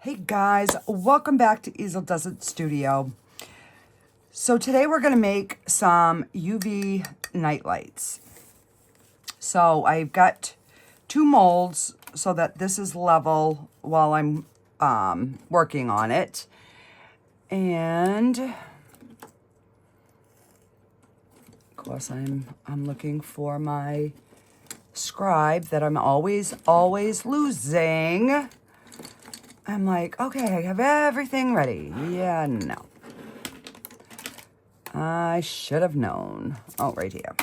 Hey guys, welcome back to Easeldoesitstudio. So today we're going to make some UV night lights. So I've got two molds so that this is level while I'm working on it. And of course I'm looking for my scribe that I'm always losing. I'm like, okay, I have everything ready. Yeah, no. I should have known. Oh, right here.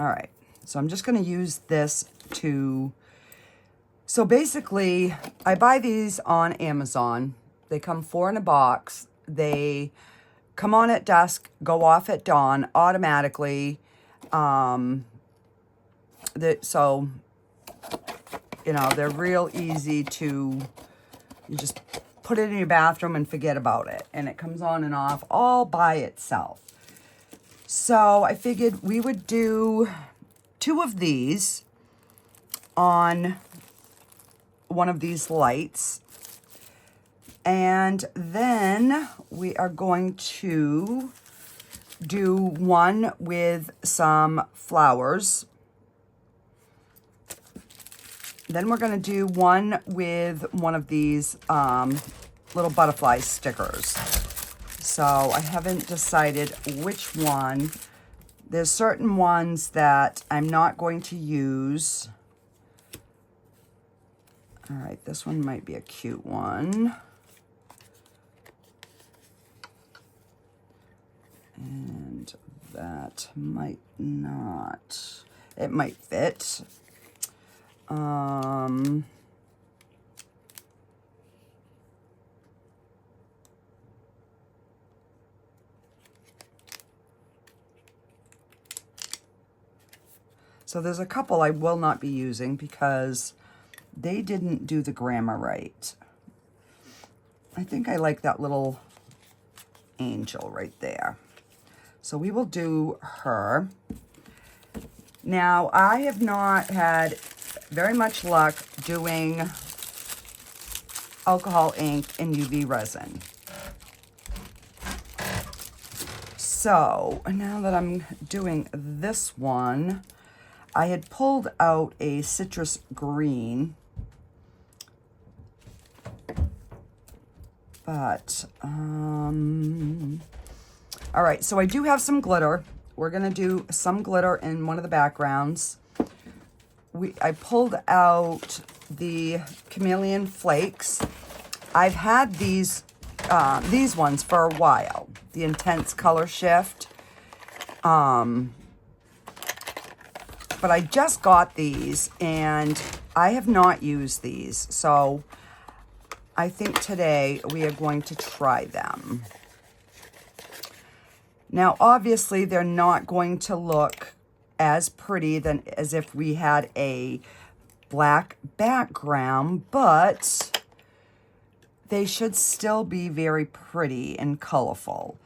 All right. So I'm just going to use this to... So basically, I buy these on Amazon. They come 4 in a box. They come on at dusk, go off at dawn automatically. So... You know, they're real easy to, you just put it in your bathroom and forget about it. And it comes on and off all by itself. So I figured we would do 2 of these on one of these lights. And then we are going to do one with some flowers. Then we're going to do one with one of these little butterfly stickers. So I haven't decided which one. There's certain ones that I'm not going to use. All right, this one might be a cute one. And that might not. It might fit. So there's a couple I will not be using because they didn't do the grammar right. I think I like that little angel right there. So we will do her. Now, I have not had very much luck doing alcohol ink and UV resin. So now that I'm doing this one, I had pulled out a citrus green, but all right, so I do have some glitter. We're gonna do some glitter in one of the backgrounds. I pulled out the chameleon flakes. I've had these ones for a while, the intense color shift. But I just got these and I have not used these. So I think today we are going to try them. Now, obviously, they're not going to look as pretty as if we had a black background, but they should still be very pretty and colorful.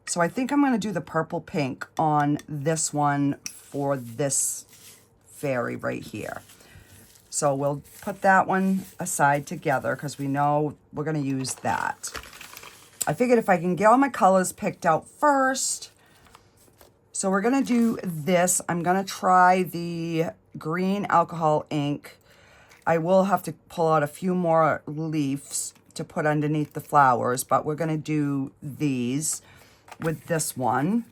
So I think I'm going to do the purple pink on this one for this fairy right here. So we'll put that one aside together because we know we're going to use that. I figured if I can get all my colors picked out first. So we're going to do this. I'm going to try the green alcohol ink. I will have to pull out a few more leaves to put underneath the flowers, but we're going to do these with this one.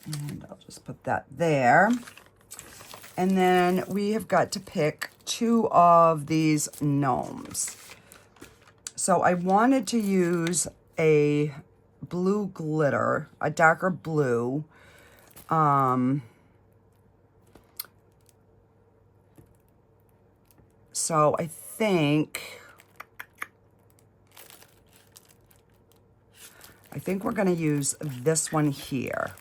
And I'll just put that there. And then we have got to pick 2 of these gnomes. So I wanted to use a blue glitter, a darker blue. So I think we're going to use this one here.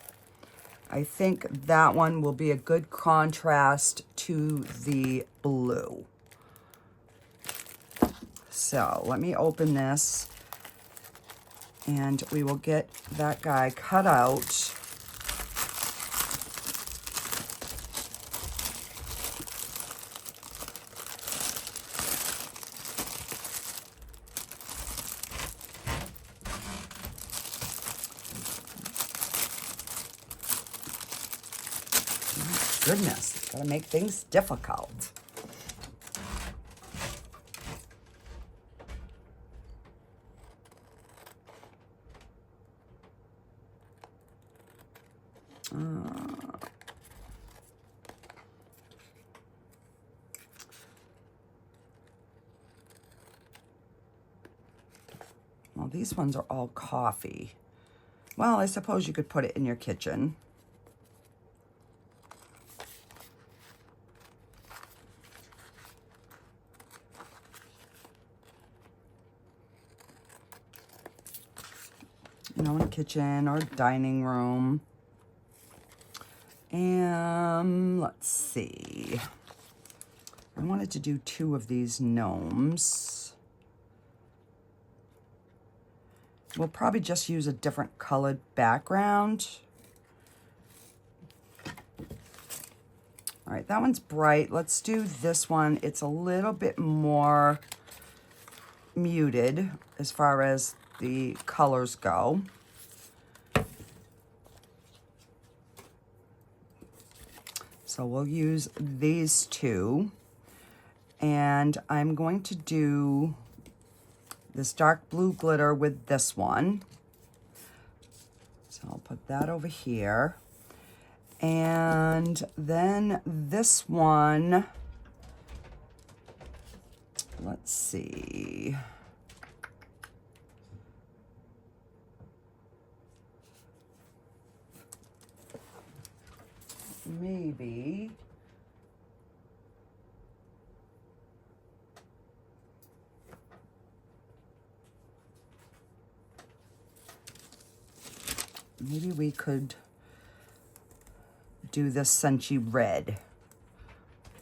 I think that one will be a good contrast to the blue. So let me open this and we will get that guy cut out. goodness, gotta make things difficult. Well, these ones are all coffee. Well, I suppose you could put it in your kitchen. You know, in a kitchen or dining room. And let's see. I wanted to do 2 of these gnomes. We'll probably just use a different colored background. All right, that one's bright. Let's do this one. It's a little bit more muted as far as the colors go. So we'll use these 2. And I'm going to do this dark blue glitter with this one. So I'll put that over here. And then this one, let's see. Maybe. Maybe we could do this Scentsy red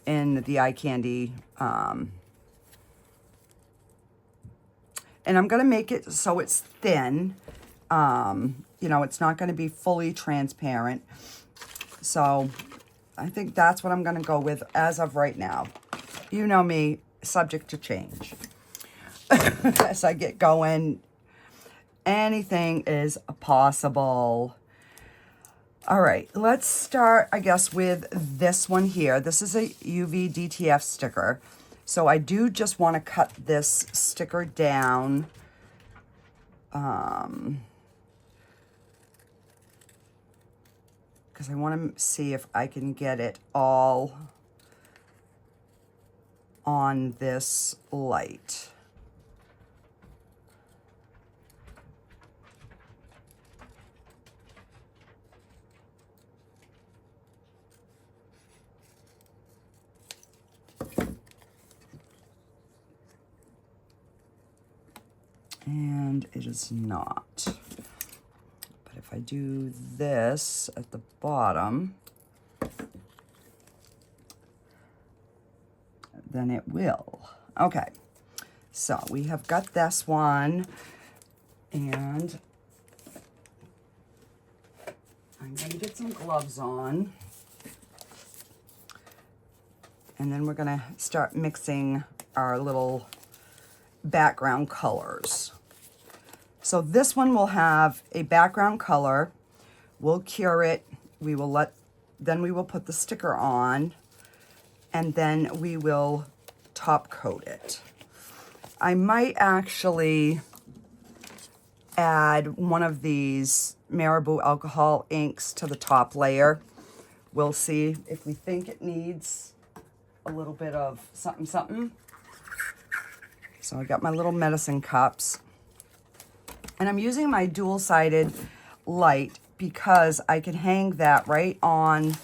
in the eye candy. And I'm going to make it so it's thin. You know, it's not going to be fully transparent. So I think that's what I'm going to go with as of right now. You know me, subject to change. As I get going, anything is possible. All right, let's start, I guess, with this one here. This is a UV DTF sticker. So I do just want to cut this sticker down. Because I want to see if I can get it all on this light. And it is not. But if I do this at the bottom, then it will. Okay, so we have got this one, and I'm going to get some gloves on. And then we're going to start mixing our little background colors. So this one will have a background color. We'll cure it. Then we will put the sticker on, and then we will top coat it. I might actually add one of these Marabou alcohol inks to the top layer. We'll see if we think it needs a little bit of something, something. So I got my little medicine cups. And I'm using my dual-sided light because I can hang that right on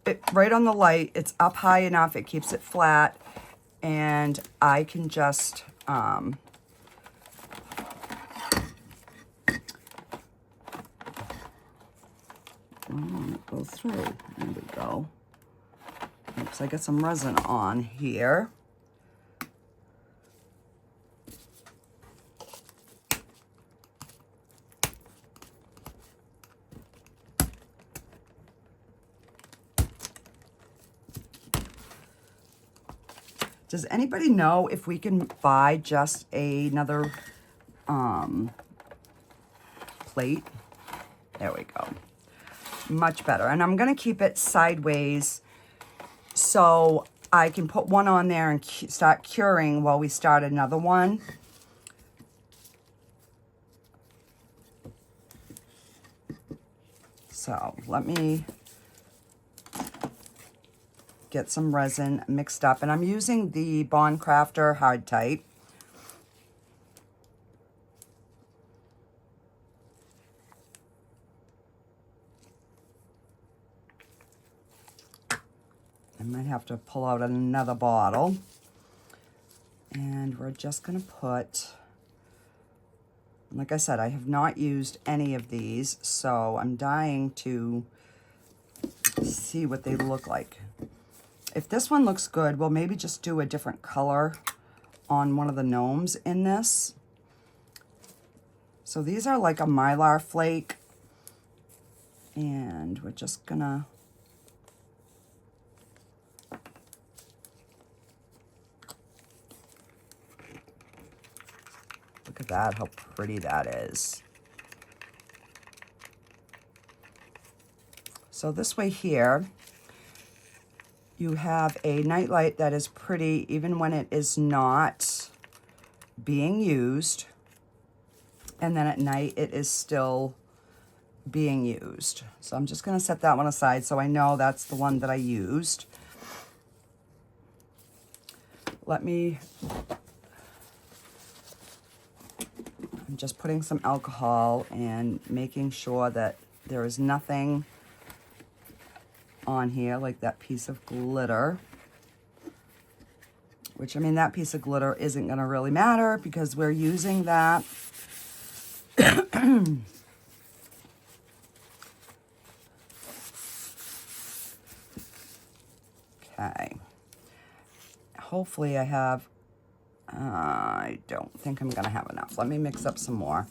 the light. It's up high enough, it keeps it flat, and I can just go through. There we go. Oops, I got some resin on here. Does anybody know if we can buy just another plate? There we go. Much better. And I'm going to keep it sideways so I can put one on there and start curing while we start another one. So let me get some resin mixed up. And I'm using the Bond Craftor hard type. I might have to pull out another bottle. And we're just going to put, like I said, I have not used any of these, so I'm dying to see what they look like. If this one looks good, we'll maybe just do a different color on one of the gnomes in this. So these are like a mylar flake, and we're just gonna look at that, how pretty that is. So this way here, you have a nightlight that is pretty even when it is not being used. And then at night, it is still being used. So I'm just going to set that one aside so I know that's the one that I used. I'm just putting some alcohol and making sure that there is nothing on here, like that piece of glitter. Which, I mean, that piece of glitter isn't going to really matter because we're using that. Okay. Hopefully I don't think I'm going to have enough. Let me mix up some more.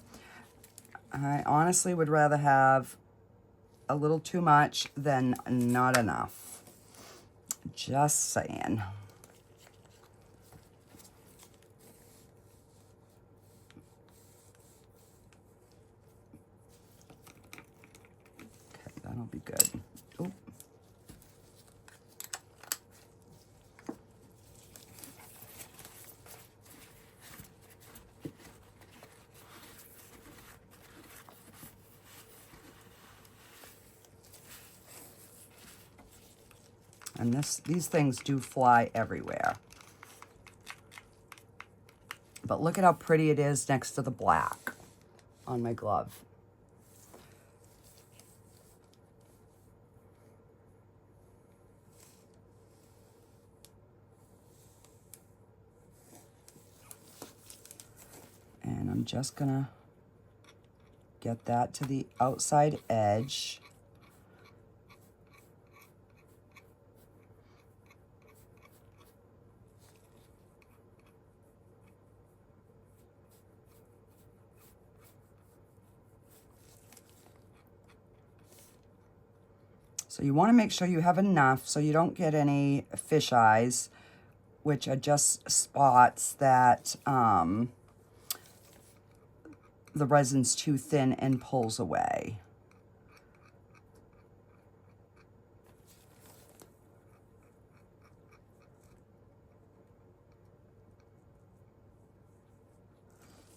I honestly would rather have a little too much than not enough. Just saying. Okay, that'll be good. Ooh. And these things do fly everywhere. But look at how pretty it is next to the black on my glove. And I'm just gonna get that to the outside edge. So you want to make sure you have enough so you don't get any fish eyes, which are just spots that the resin's too thin and pulls away.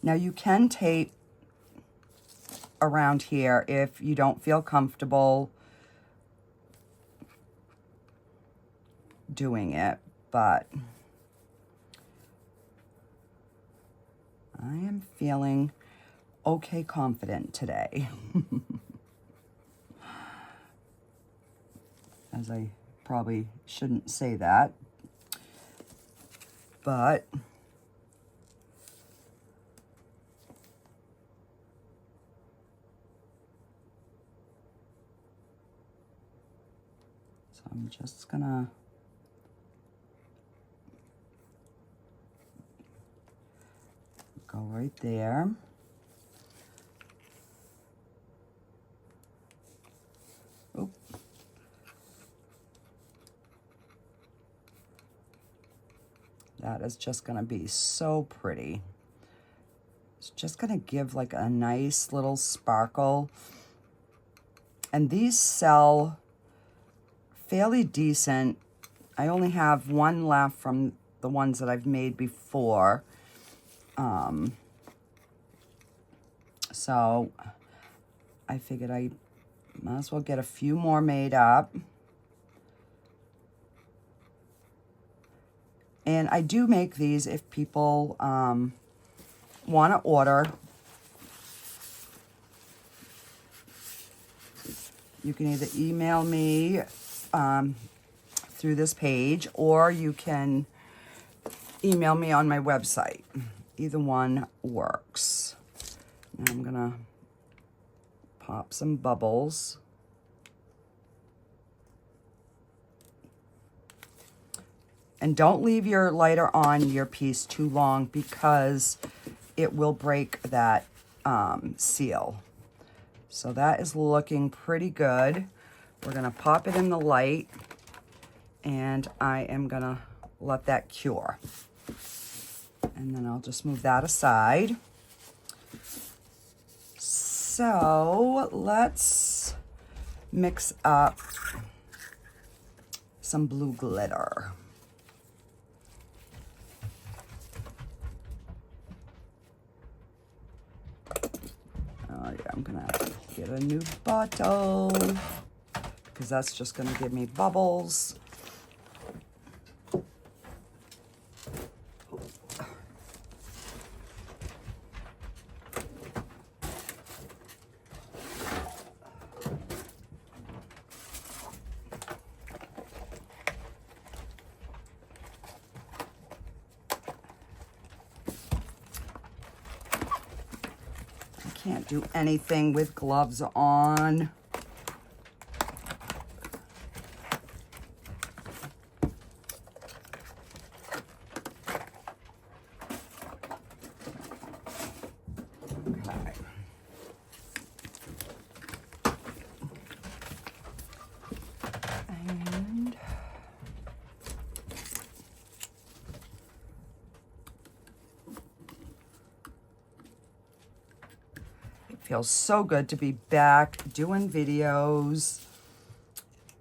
Now you can tape around here if you don't feel comfortable doing it, but I am feeling okay confident today. As I probably shouldn't say that, but so I'm just gonna go right there. Oop. That is just gonna be so pretty. It's just gonna give like a nice little sparkle And these sell fairly decent. I only have one left from the ones that I've made before. So I figured I might as well get a few more made up. And I do make these if people want to order. You can either email me through this page, or you can email me on my website. Either one works. Now I'm gonna pop some bubbles. And don't leave your lighter on your piece too long, because it will break that seal. So that is looking pretty good. We're gonna pop it in the light, and I am gonna let that cure. And then I'll just move that aside. So let's mix up some blue glitter. Oh yeah, I'm gonna get a new bottle, because that's just gonna give me bubbles. Can't do anything with gloves on. Okay. And feels so good to be back doing videos,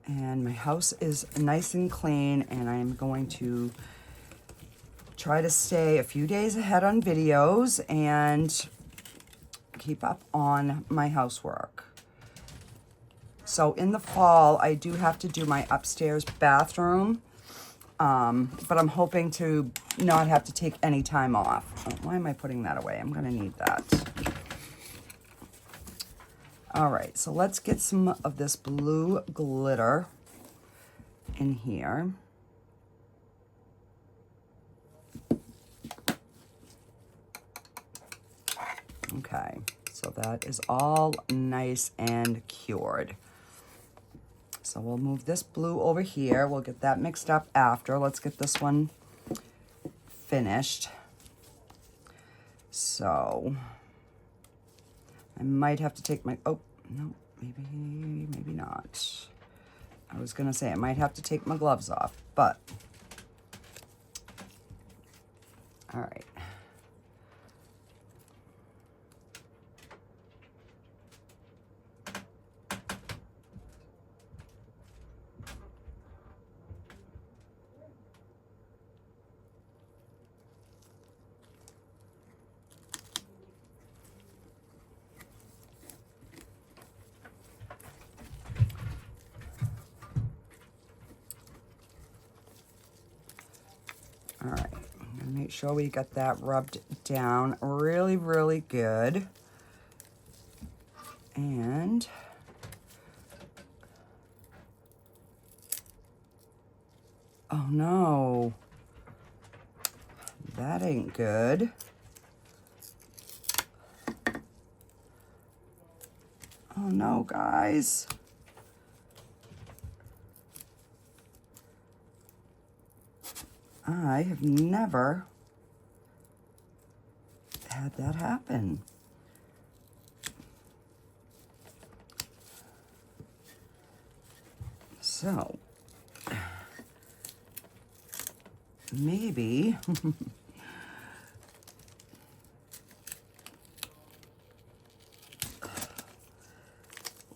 and my house is nice and clean, and I am going to try to stay a few days ahead on videos and keep up on my housework. So in the fall, I do have to do my upstairs bathroom, but I'm hoping to not have to take any time off. Oh, why am I putting that away? I'm gonna need that. All right, so let's get some of this blue glitter in here. Okay, so that is all nice and cured. So we'll move this blue over here. We'll get that mixed up after. Let's get this one finished. So I might have to take my, oh, no, maybe not. I was gonna say I might have to take my gloves off, but, all right. All right, I'm gonna make sure we got that rubbed down really, really good. And oh no, that ain't good. Oh no, guys. I have never had that happen. So, maybe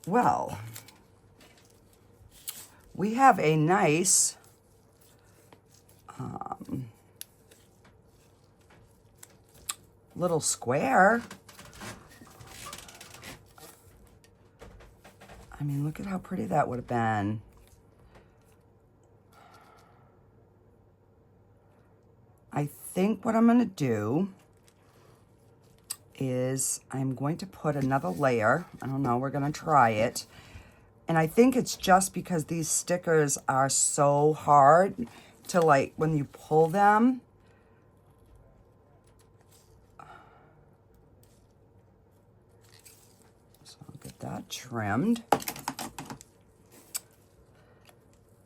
well, we have a nice little square. I mean, look at how pretty that would have been. I think what I'm going to do is I'm going to put another layer. I don't know, we're going to try it. And I think it's just because these stickers are so hard to, like, when you pull them. So I'll get that trimmed.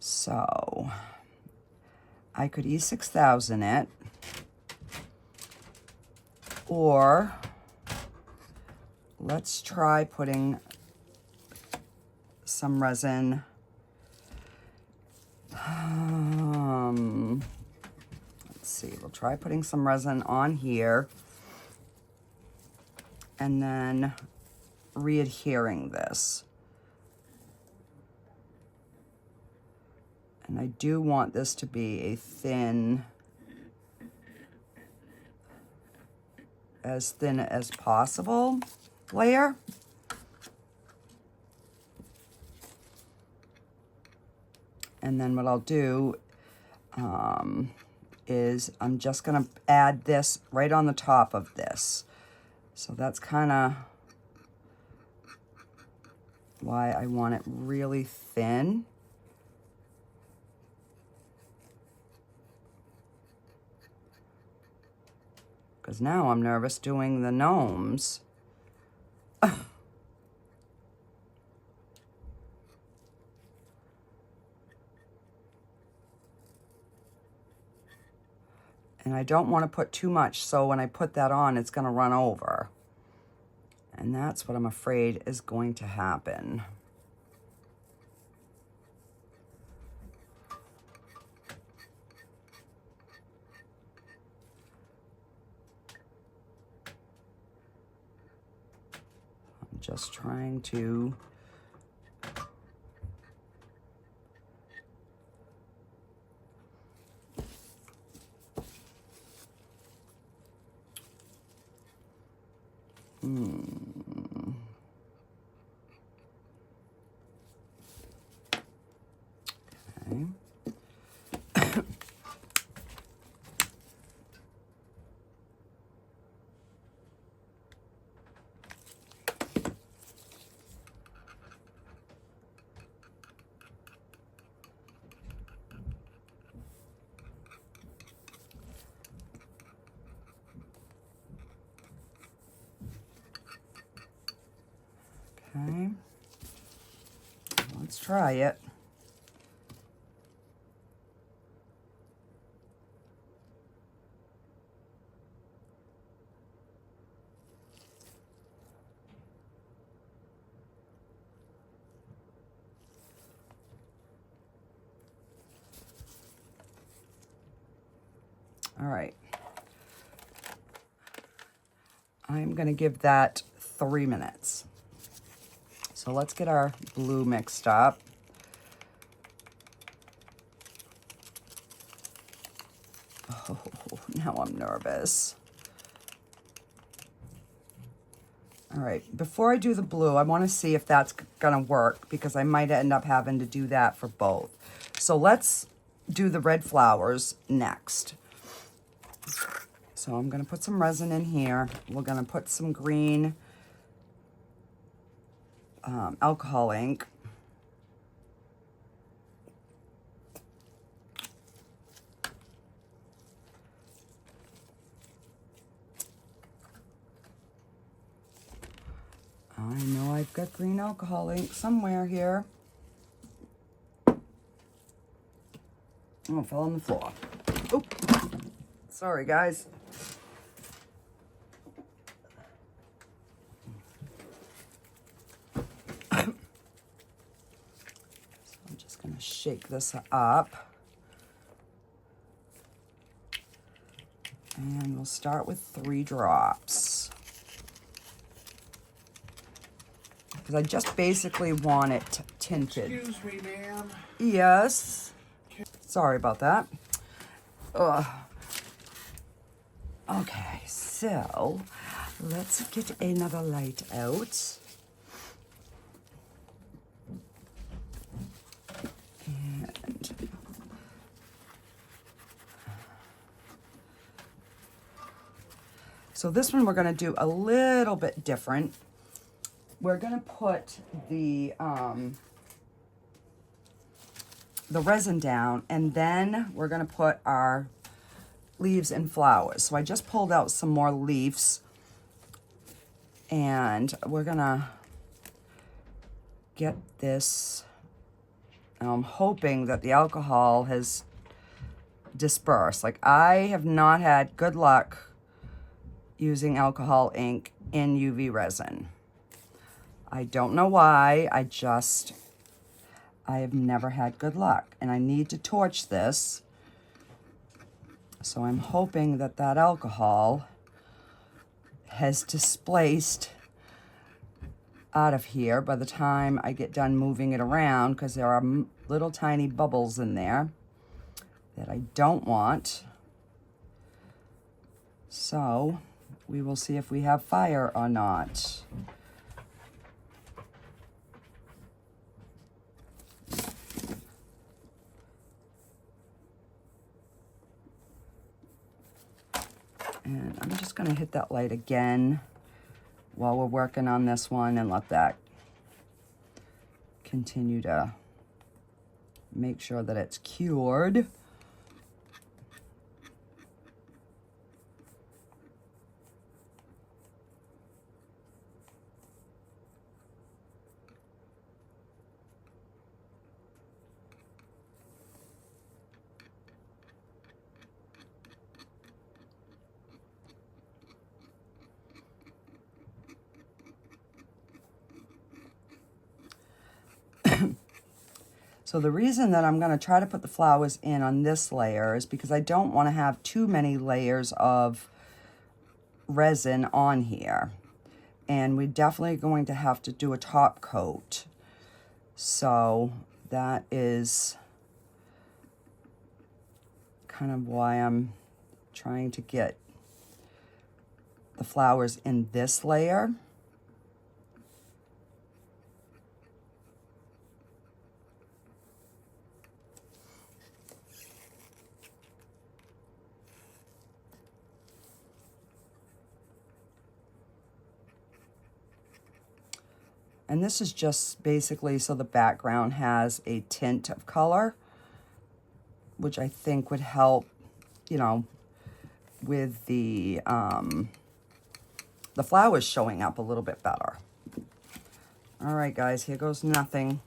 So I could E6000 it, or let's try putting some resin. Let's see, we'll try putting some resin on here and then re-adhering this. And I do want this to be a thin as possible layer. And then what I'll do is I'm just gonna add this right on the top of this. So that's kind of why I want it really thin. Because now I'm nervous doing the gnomes. And I don't want to put too much, so when I put that on, it's going to run over. And that's what I'm afraid is going to happen. I'm just trying to Okay. Okay, let's try it. All right, I'm going to give that 3 minutes. So let's get our blue mixed up. Oh, now I'm nervous. All right, before I do the blue, I want to see if that's gonna work because I might end up having to do that for both. So let's do the red flowers next. So I'm gonna put some resin in here. We're gonna put some green alcohol ink. I know I've got green alcohol ink somewhere here. Oh, it fell on the floor. Oh, sorry guys. I'm just gonna shake this up. And we'll start with 3 drops. Because I just basically want it tinted. Excuse me, ma'am. Yes. Sorry about that. Ugh. Okay, so let's get another light out. And so this one we're going to do a little bit different. We're going to put the resin down, and then we're going to put our leaves and flowers. So I just pulled out some more leaves, and we're going to get this. I'm hoping that the alcohol has dispersed. Like, I have not had good luck using alcohol ink in UV resin. I don't know why. I have never had good luck, and I need to torch this. So I'm hoping that that alcohol has displaced out of here by the time I get done moving it around, because there are little tiny bubbles in there that I don't want. So we will see if we have fire or not. And I'm just going to hit that light again while we're working on this one and let that continue to make sure that it's cured. So the reason that I'm going to try to put the flowers in on this layer is because I don't want to have too many layers of resin on here. And we're definitely going to have to do a top coat. So that is kind of why I'm trying to get the flowers in this layer. And this is just basically so the background has a tint of color, which I think would help, you know, with the flowers showing up a little bit better. All right, guys, here goes nothing.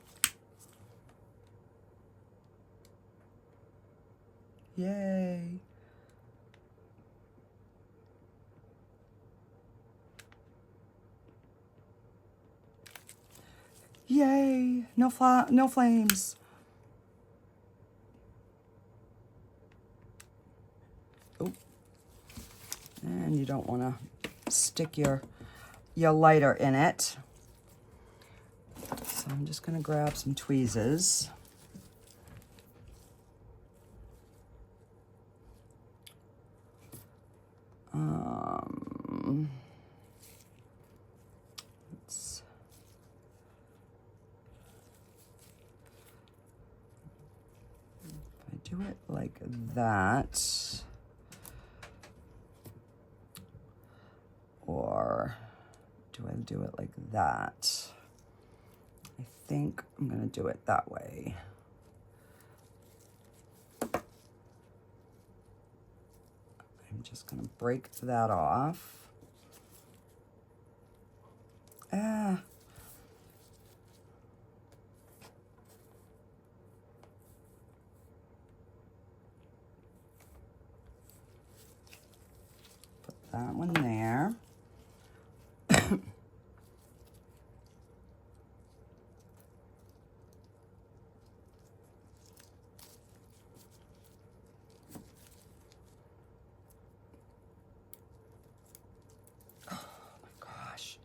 Yay. Yay, no flames. Oh, and you don't want to stick your lighter in it. So I'm just going to grab some tweezers. Do it like that, or do I do it like that? I think I'm going to do it that way. I'm just going to break that off. Ah. That one there. Oh my gosh.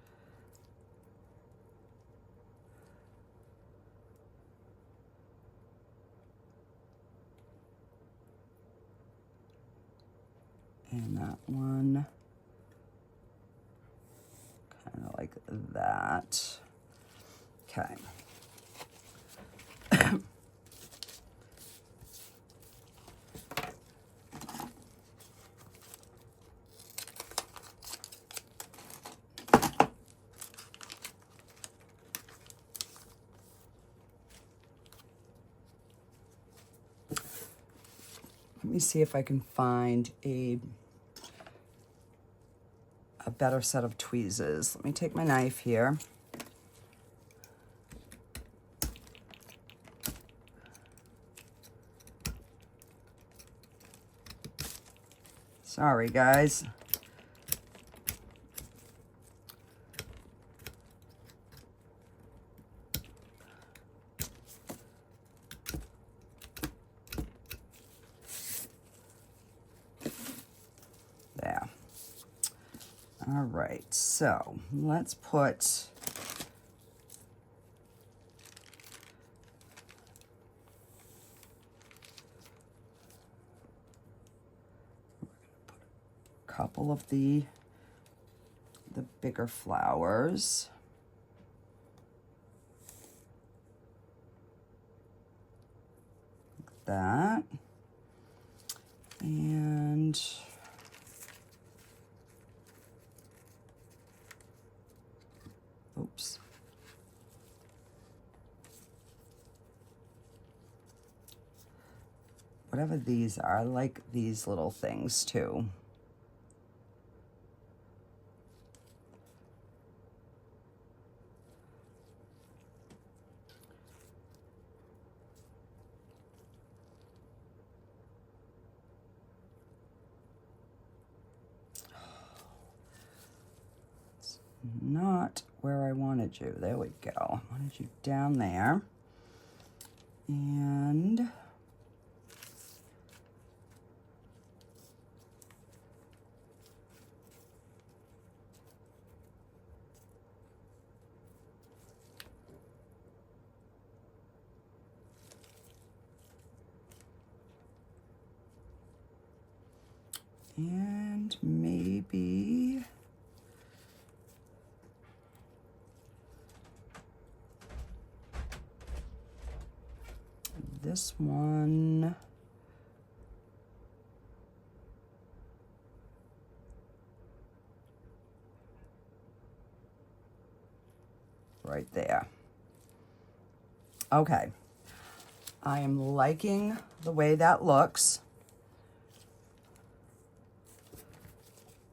And that one, kind of like that. Okay. Let me see if I can find a better set of tweezers. Let me take my knife here. Sorry, guys. There. All right, so let's put a couple of the bigger flowers. Like that. And oops. Whatever these are, I like these little things too. Not where I wanted you. There we go. I wanted you down there. And maybe this one. Right there. Okay. I am liking the way that looks.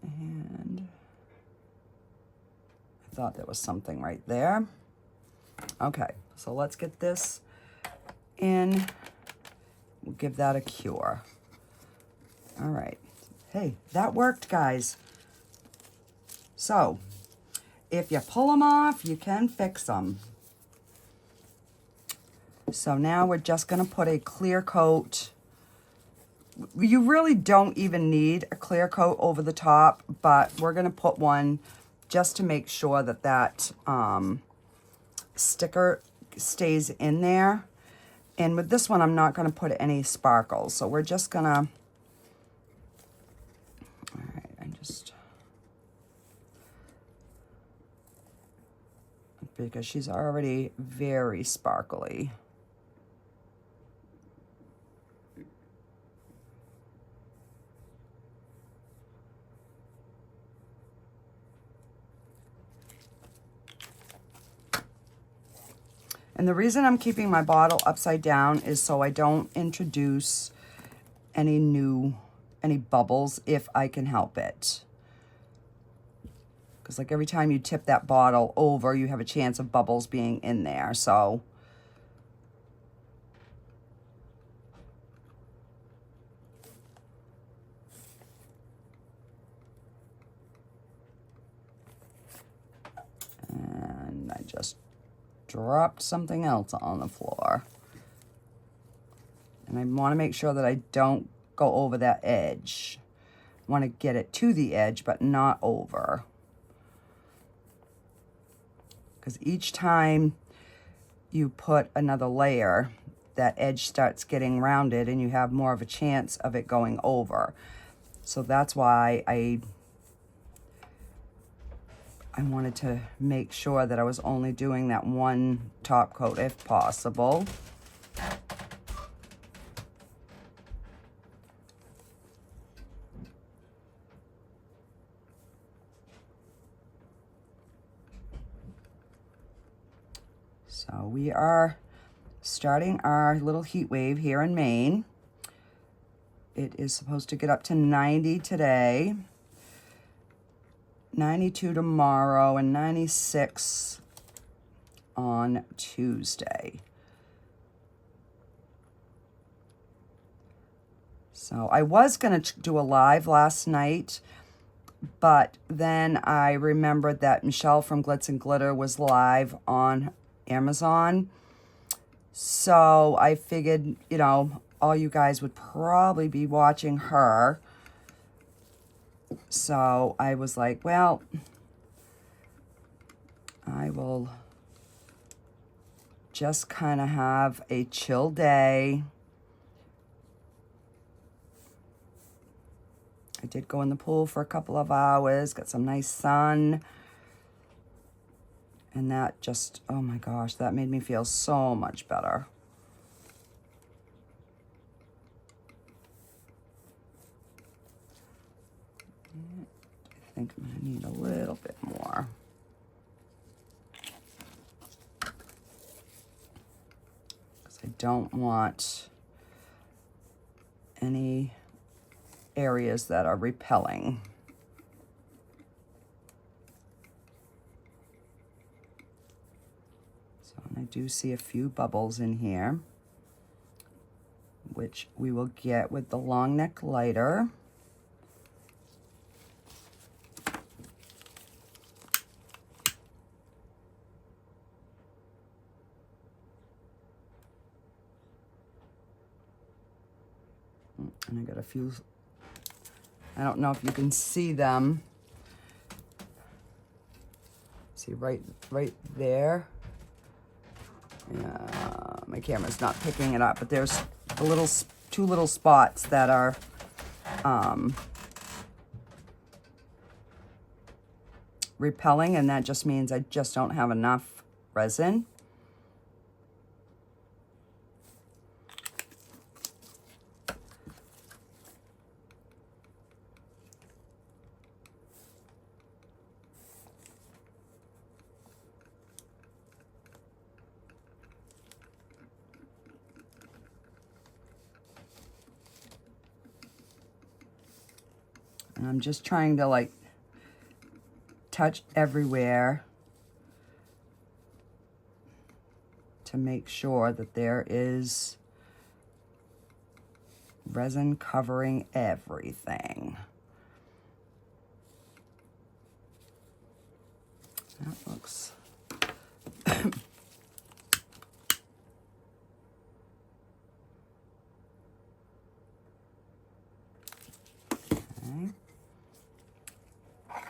And I thought there was something right there. Okay, so let's get this in. We'll give that a cure. All right. Hey, that worked, guys. So, if you pull them off, you can fix them. So now we're just going to put a clear coat. You really don't even need a clear coat over the top, but we're going to put one just to make sure that that sticker stays in there. And with this one, I'm not going to put any sparkles. So we're just going to, all right, because she's already very sparkly. And the reason I'm keeping my bottle upside down is so I don't introduce any bubbles if I can help it. Because like every time you tip that bottle over, you have a chance of bubbles being in there, so. And I just dropped something else on the floor. And I want to make sure that I don't go over that edge. I want to get it to the edge, but not over. Because each time you put another layer, that edge starts getting rounded and you have more of a chance of it going over. So that's why I wanted to make sure that I was only doing that one top coat if possible. So we are starting our little heat wave here in Maine. It is supposed to get up to 90 today, 92 tomorrow, and 96 on Tuesday. So I was going to do a live last night, but then I remembered that Michelle from Glitz and Glitter was live on Amazon. So I figured, you know, all you guys would probably be watching her. So I was like, well, I will just kind of have a chill day. I did go in the pool for a couple of hours, got some nice sun. And that just, oh my gosh, that made me feel so much better. I think I'm gonna need a little bit more. Because I don't want any areas that are repelling. So, and I do see a few bubbles in here, which we will get with the long neck lighter. And I got a few, I don't know if you can see them. See right there. My camera's not picking it up, but there's a little, two little spots that are repelling, and that just means I just don't have enough resin. And I'm just trying to like touch everywhere to make sure that there is resin covering everything. That looks okay.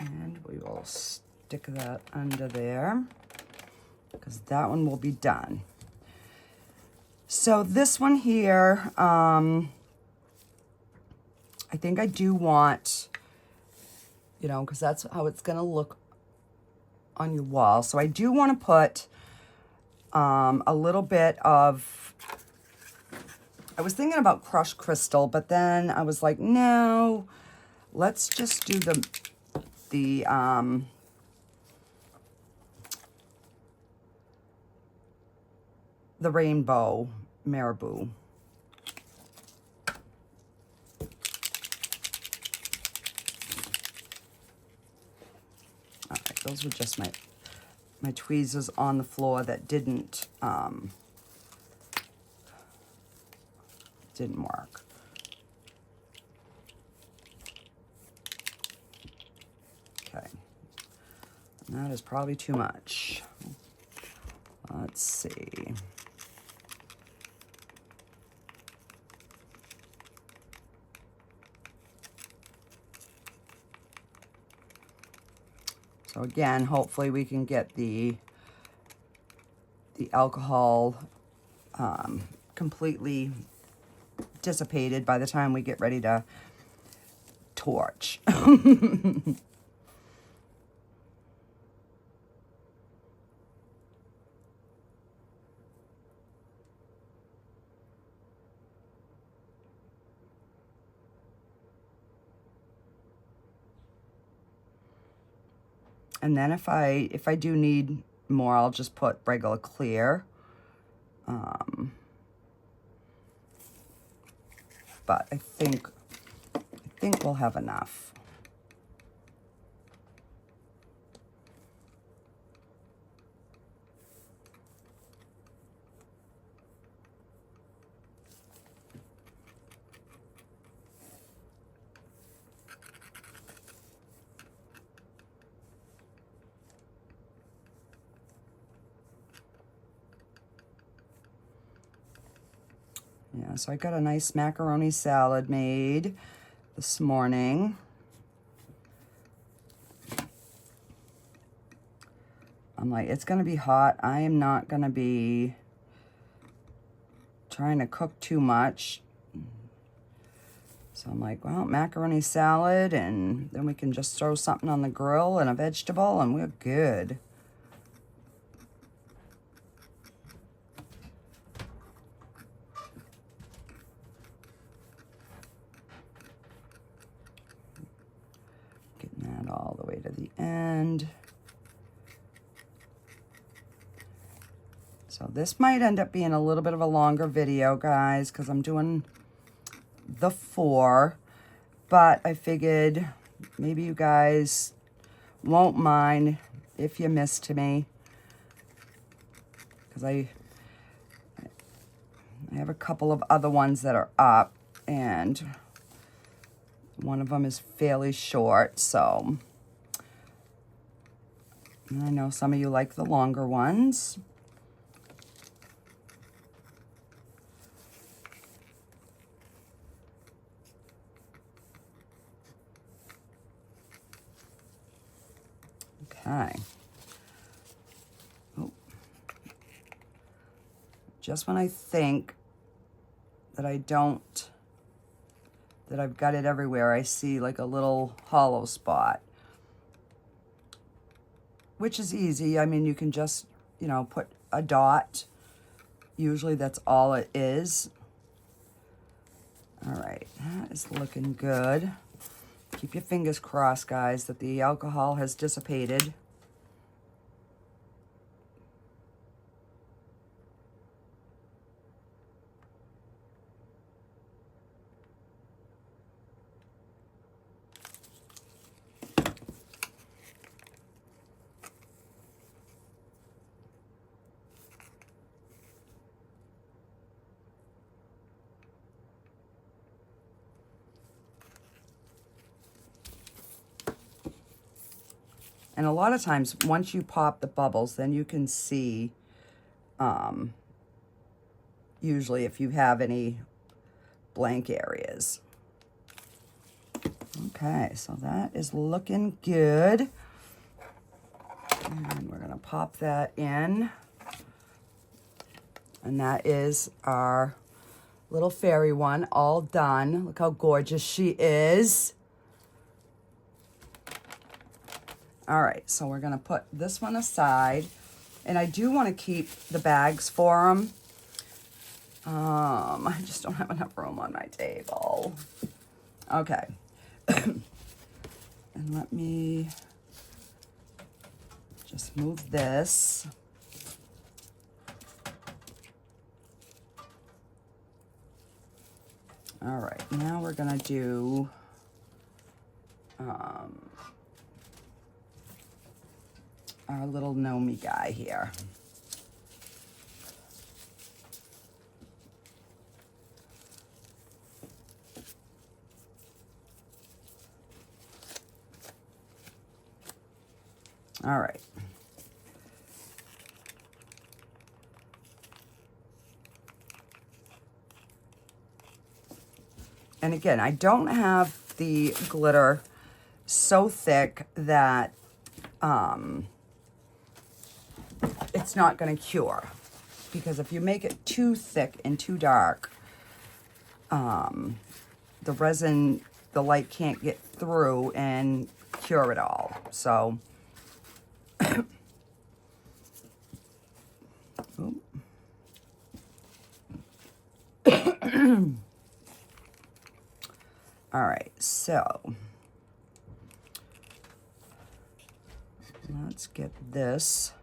And we will stick that under there because that one will be done. So this one here, I think I do want, you know, because that's how it's going to look on your wall. So I do want to put a little bit of, I was thinking about crushed crystal, but then I was like, no, let's just do the rainbow marabou. All right, those were just my tweezers on the floor that didn't work. Okay, and that is probably too much. Let's see. So again, hopefully we can get the alcohol completely dissipated by the time we get ready to torch. And then if I do need more, I'll just put regular clear. But I think we'll have enough. Yeah, so I got a nice macaroni salad made this morning. I'm like, it's gonna be hot. I am not gonna be trying to cook too much. So I'm like, well, macaroni salad, and then we can just throw something on the grill and a vegetable, and we're good. Getting that all the way to the end. So this might end up being a little bit of a longer video, guys, because I'm doing the 4, but I figured maybe you guys won't mind if you missed me, because I have a couple of other ones that are up, and one of them is fairly short, so I know some of you like the longer ones. Okay. Oh. Just when I think that I've got it everywhere, I see like a little hollow spot, which is easy. I mean, you can just, you know, put a dot. Usually that's all it is. All right, that is looking good. Keep your fingers crossed, guys, that the alcohol has dissipated. And a lot of times, once you pop the bubbles, then you can see, usually if you have any blank areas. Okay, so that is looking good. And we're gonna pop that in. And that is our little fairy one, all done. Look how gorgeous she is. All right, so we're gonna put this one aside, and I do want to keep the bags for them. I just don't have enough room on my table. Okay, and let me just move this. All right, now we're gonna do our little gnomey guy here. All right. And again, I don't have the glitter so thick that it's not going to cure, because if you make it too thick and too dark, the resin the light can't get through and cure it all. So, all right, so let's get this.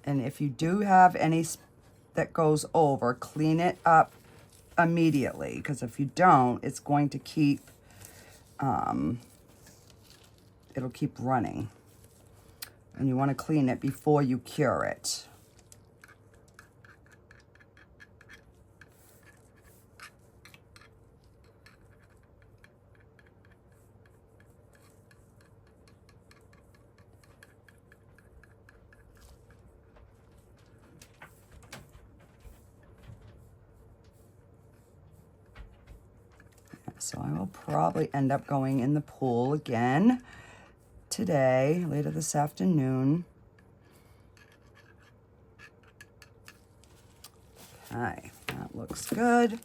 And if you do have any that goes over, clean it up immediately, because if you don't, it's going to keep, it'll keep running. And you want to clean it before you cure it. So I will probably end up going in the pool again today, later this afternoon. Okay, that looks good.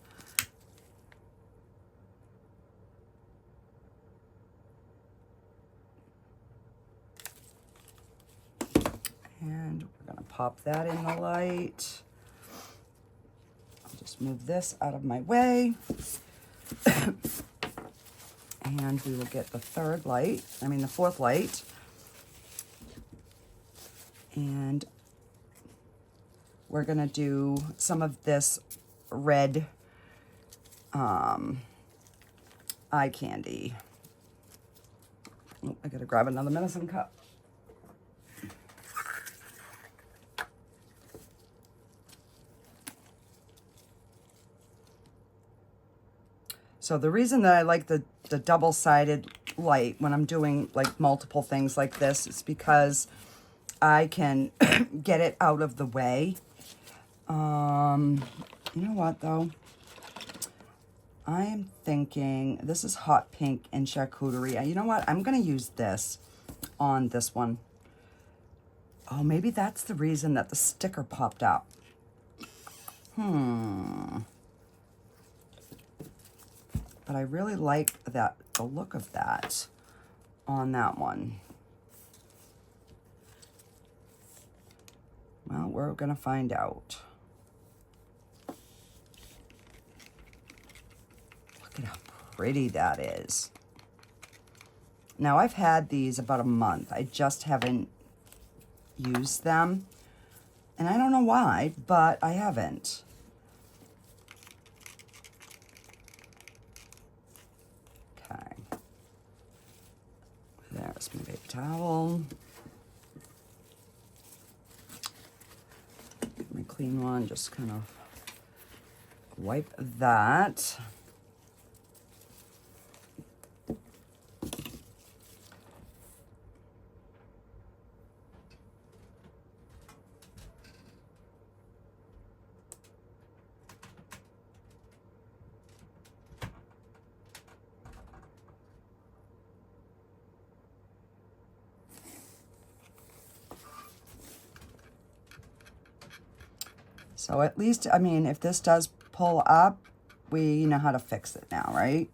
And we're gonna pop that in the light. I'll just move this out of my way. And we will get the fourth light. And we're gonna do some of this red eye candy. Oh, I gotta grab another medicine cup. So the reason that I like the double-sided light when I'm doing like multiple things like this is because I can get it out of the way. You know what though? I am thinking, this is hot pink and charcuterie. You know what? I'm gonna use this on this one. Oh, maybe that's the reason that the sticker popped up. But I really like that, the look of that on that one. Well, we're gonna find out. Look at how pretty that is. Now, I've had these about a month. I just haven't used them. And I don't know why, but I haven't. There's my paper towel. Get my clean one, just kind of wipe that. So at least, I mean, if this does pull up, we know how to fix it now, right?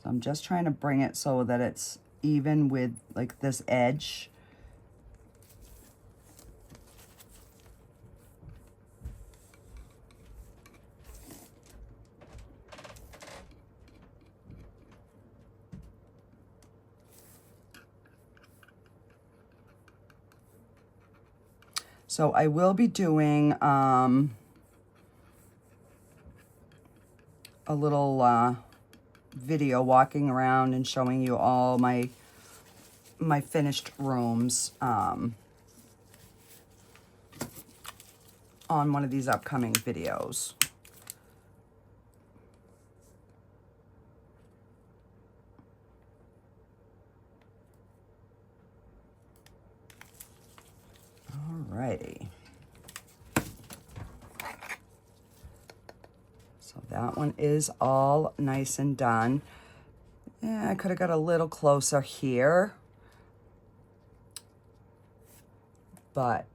So I'm just trying to bring it so that it's even with like this edge. So I will be doing a little video walking around and showing you all my finished rooms on one of these upcoming videos. Alrighty. So that one is all nice and done. Yeah, I could have got a little closer here, but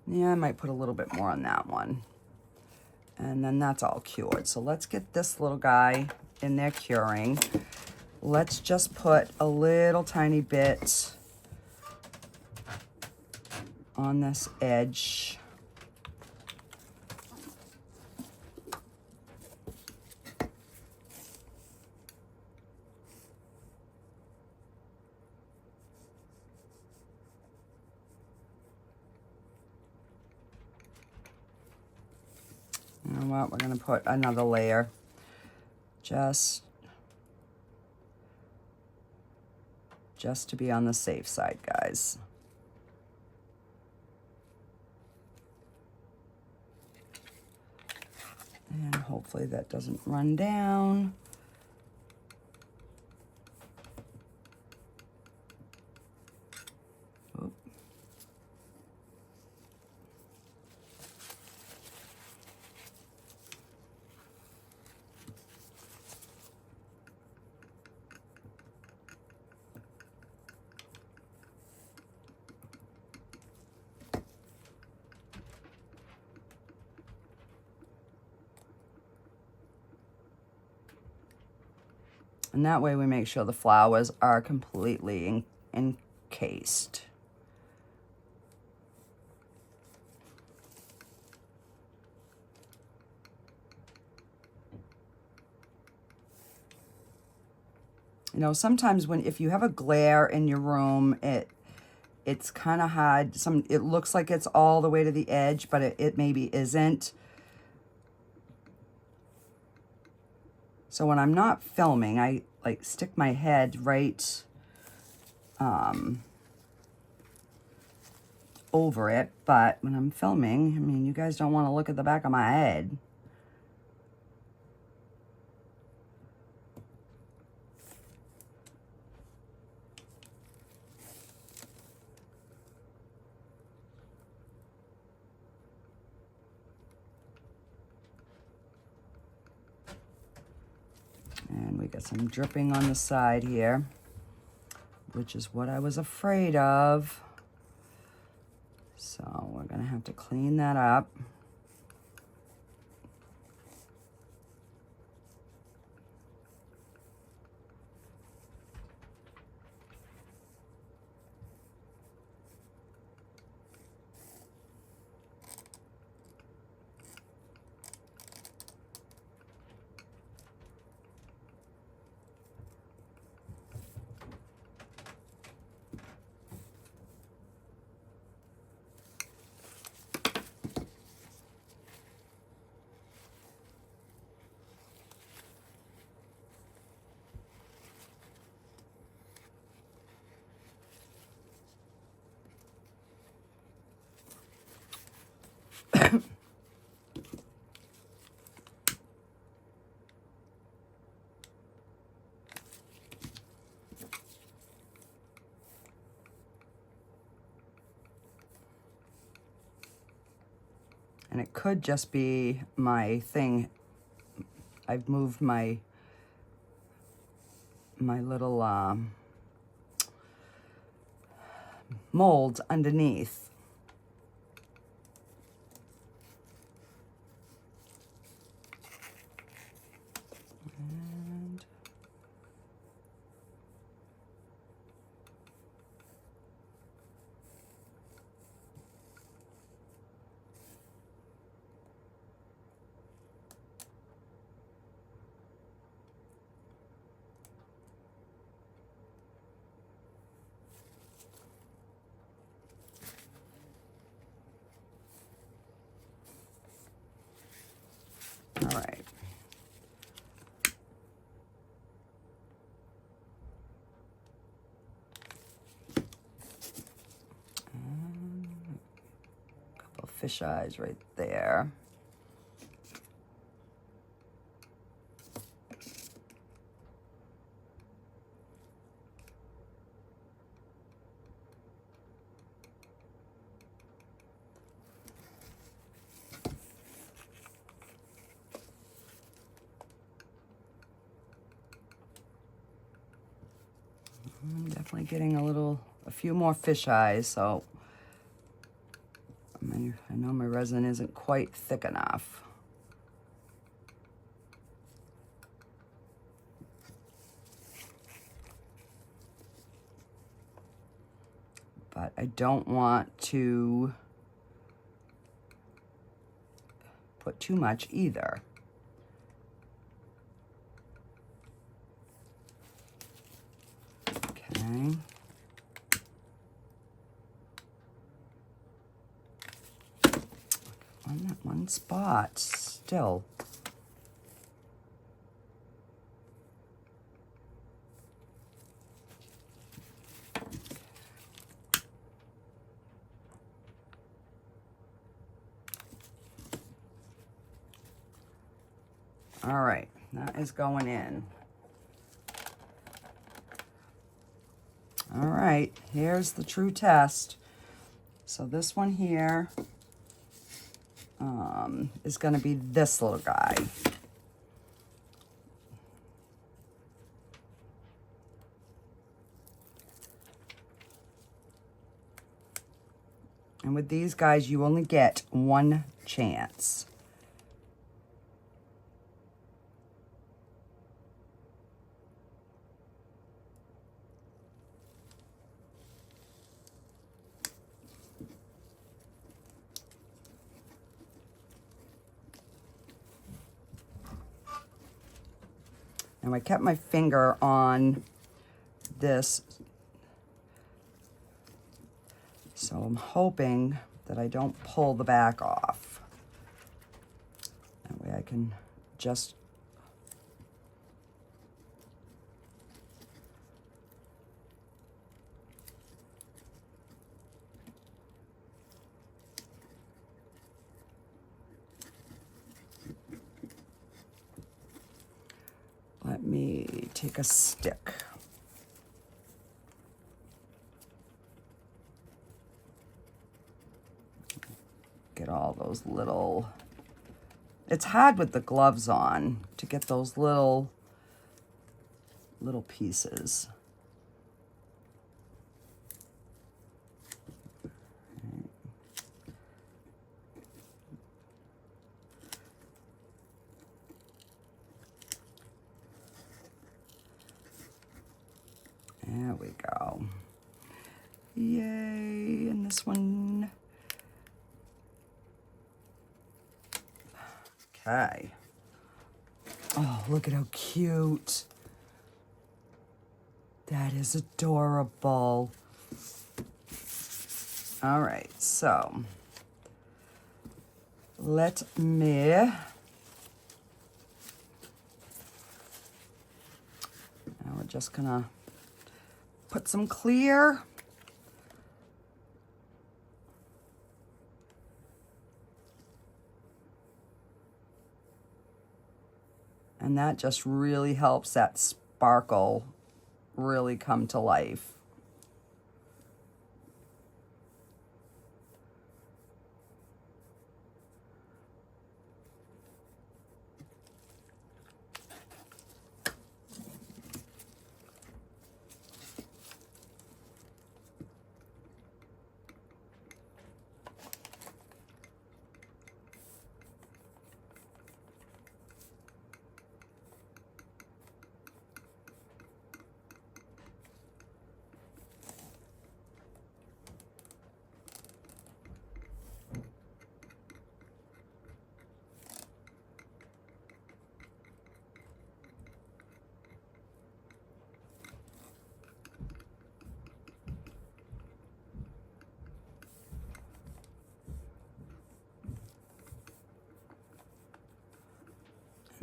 yeah, I might put a little bit more on that one. And then that's all cured. So let's get this little guy in there curing. Let's just put a little tiny bit on this edge. You know what, we're gonna put another layer, just to be on the safe side, guys. And hopefully that doesn't run down. Oop. And that way we make sure the flowers are completely encased. You know, sometimes if you have a glare in your room, it's kind of hard. It looks like it's all the way to the edge, but it maybe isn't. So when I'm not filming, I like stick my head right over it. But when I'm filming, I mean, you guys don't want to look at the back of my head. And we got some dripping on the side here, which is what I was afraid of. So we're gonna have to clean that up. And it could just be my thing. I've moved my little mold underneath. And all right. A couple fish eyes right there. I'm definitely getting a few more fish eyes, so I know my resin isn't quite thick enough. But I don't want to put too much either. Okay. On that one spot still. All right, that is going in. All right, here's the true test. So this one here is going to be this little guy. And with these guys, you only get one chance. Now I kept my finger on this, so I'm hoping that I don't pull the back off. That way I can just let me take a stick. Get all those little, it's hard with the gloves on to get those little pieces. There we go. Yay, and this one. Okay. Oh, look at how cute. That is adorable. All right, so let me now we're just gonna put some clear. And that just really helps that sparkle really come to life.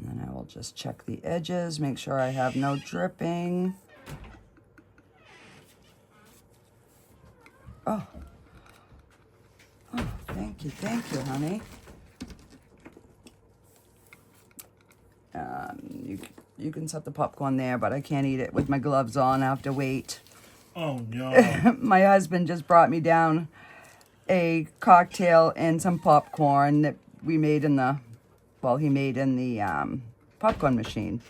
And then I will just check the edges, make sure I have no dripping. Oh, thank you, honey. You can set the popcorn there, but I can't eat it with my gloves on. I have to wait. Oh, no. My husband just brought me down a cocktail and some popcorn that we made in the, well, he made in the popcorn machine.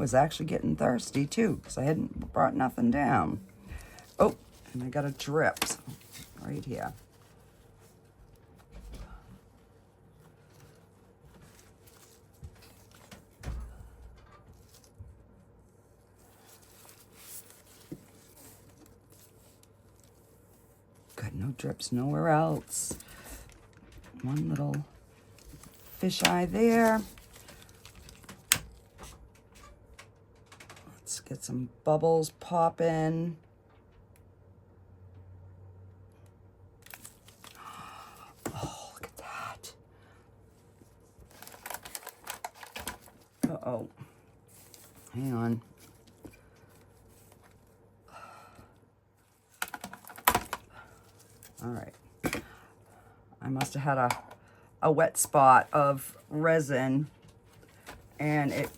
was actually getting thirsty too because I hadn't brought nothing down. Oh, and I got a drip right here. Good, no drips nowhere else. One little fisheye there. Let's get some bubbles popping. Oh, look at that. Uh-oh. Hang on. All right. I must have had a wet spot of resin and it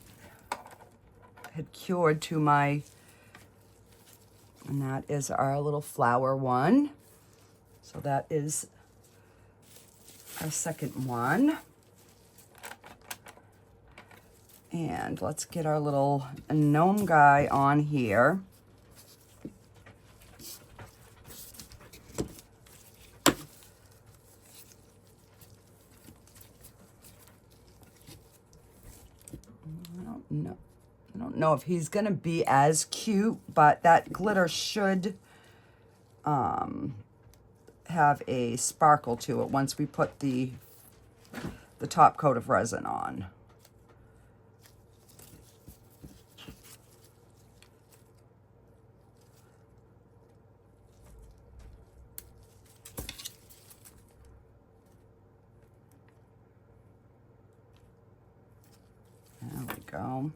had cured to my, and that is our little flower one. So that is our second one. And let's get our little gnome guy on here. I don't know if he's gonna be as cute, but that glitter should have a sparkle to it once we put the top coat of resin on. There we go.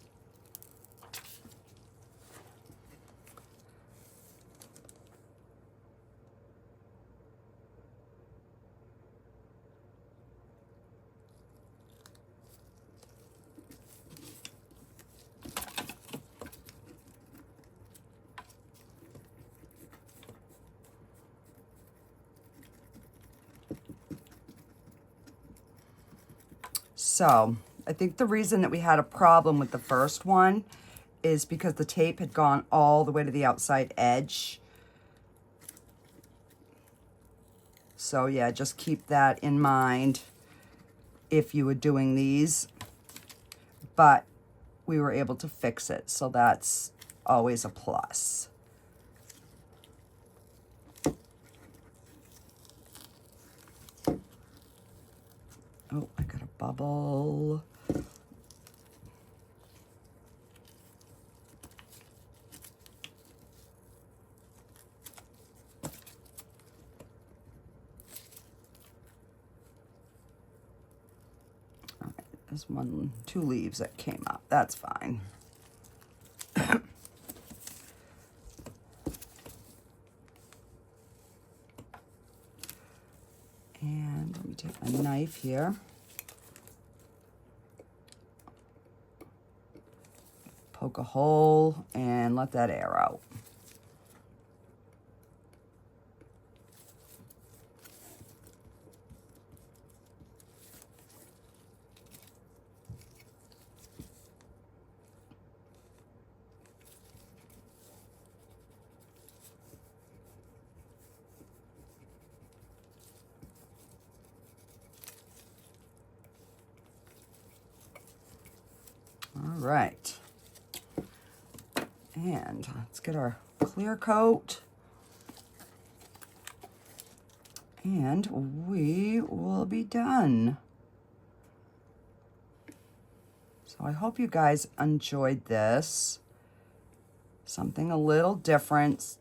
So I think the reason that we had a problem with the first one is because the tape had gone all the way to the outside edge. So yeah, just keep that in mind if you were doing these. But we were able to fix it, so that's always a plus. Oh, I got a bubble. All right, there's two leaves that came up. That's fine. And let me take a knife here. Poke a hole and let that air out. All right. And let's get our clear coat. And we will be done. So I hope you guys enjoyed this. Something a little different.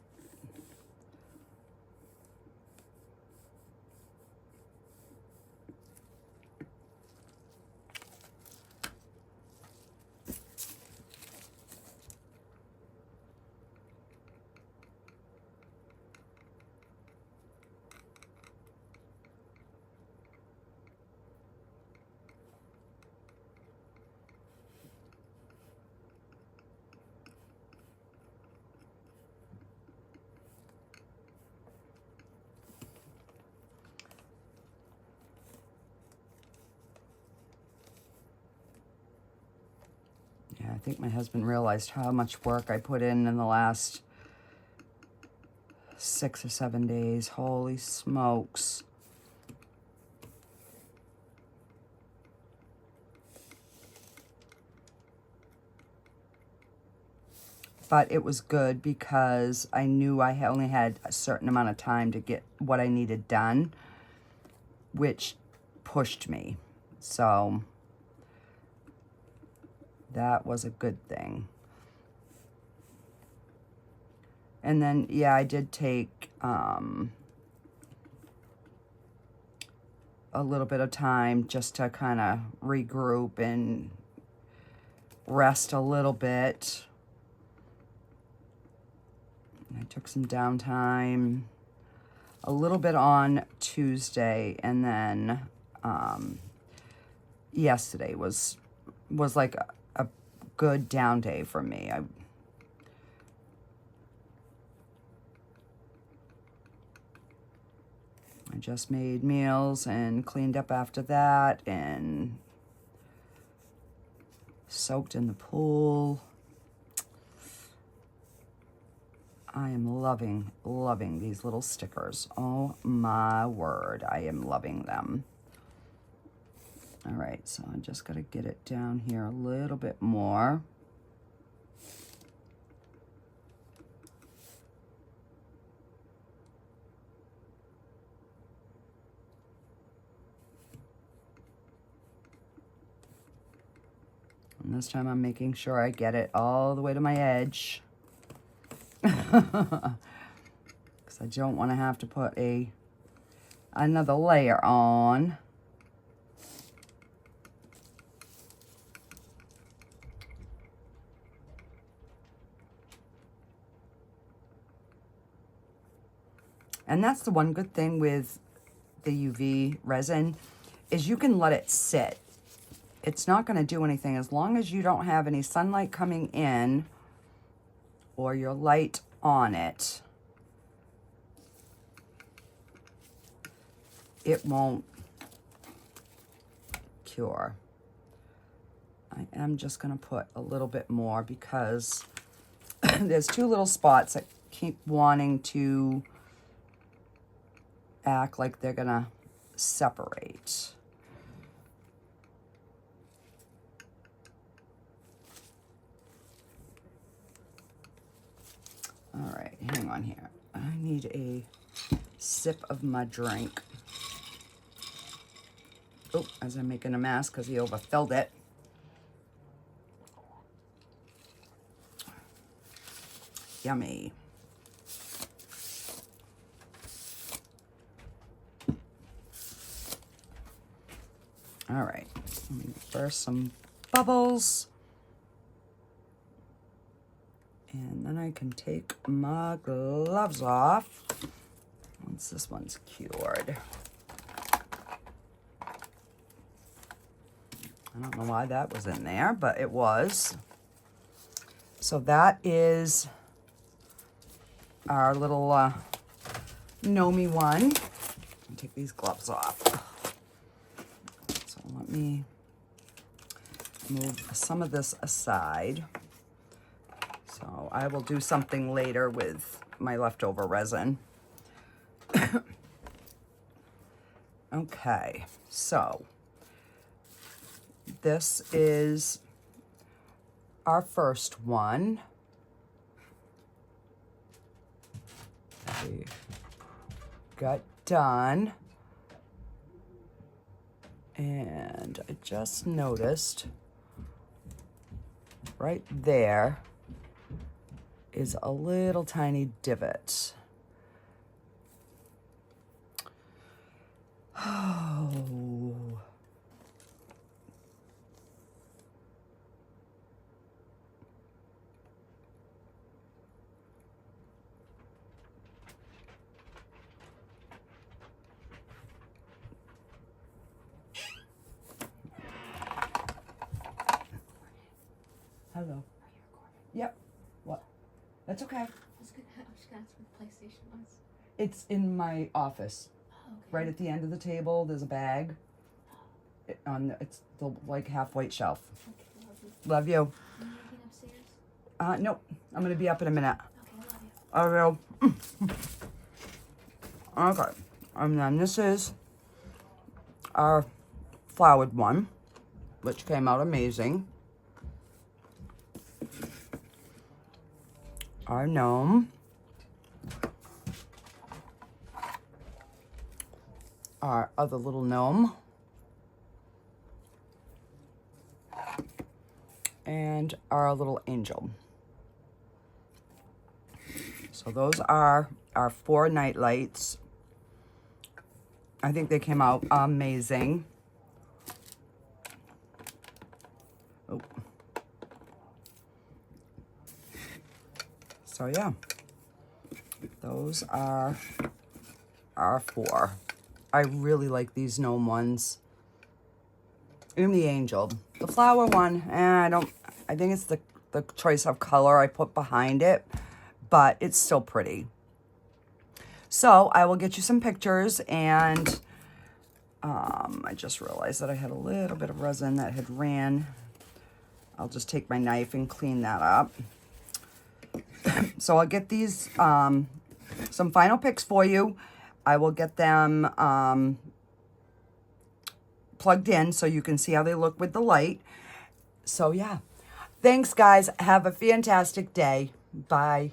I think my husband realized how much work I put in the last 6 or 7 days. Holy smokes. But it was good because I knew I only had a certain amount of time to get what I needed done, which pushed me. So that was a good thing. And then, yeah, I did take a little bit of time just to kind of regroup and rest a little bit. I took some downtime a little bit on Tuesday, and then yesterday was like a good down day for me. I just made meals and cleaned up after that and soaked in the pool. I am loving these little stickers. Oh my word, I am loving them. All right, so I just gotta get it down here a little bit more. And this time I'm making sure I get it all the way to my edge. Because I don't want to have to put another layer on. And that's the one good thing with the UV resin is you can let it sit. It's not going to do anything as long as you don't have any sunlight coming in or your light on it. It won't cure. I am just going to put a little bit more because there's two little spots that keep wanting to act like they're going to separate. All right, hang on here. I need a sip of my drink. Oh, as I'm making a mess because he overfilled it. Yummy. All right, let me burst some bubbles. And then I can take my gloves off once this one's cured. I don't know why that was in there, but it was. So that is our little Nomi one. I'll take these gloves off. So let me move some of this aside. So I will do something later with my leftover resin. Okay, so this is our first one. We got done. And I just noticed right there is a little tiny divot. Oh. Hello. Are you recording? Yep. What? That's okay. I was gonna ask where the PlayStation was. It's in my office. Oh, okay. Right at the end of the table, there's a bag. It's the like half white shelf. Okay, love you. Love you. Nope. I'm going to be up in a minute. Okay, love you. I will. Okay. And then this is our flowered one, which came out amazing. Our gnome. Our other little gnome. And our little angel. So those are our 4 night lights. I think they came out amazing. Oh. So yeah, those are our 4. I really like these gnome ones. Even the angel. The flower one, I think it's the choice of color I put behind it, but it's still pretty. So I will get you some pictures, and I just realized that I had a little bit of resin that had ran. I'll just take my knife and clean that up. So I'll get these, some final pics for you. I will get them plugged in so you can see how they look with the light. So yeah, thanks guys. Have a fantastic day. Bye.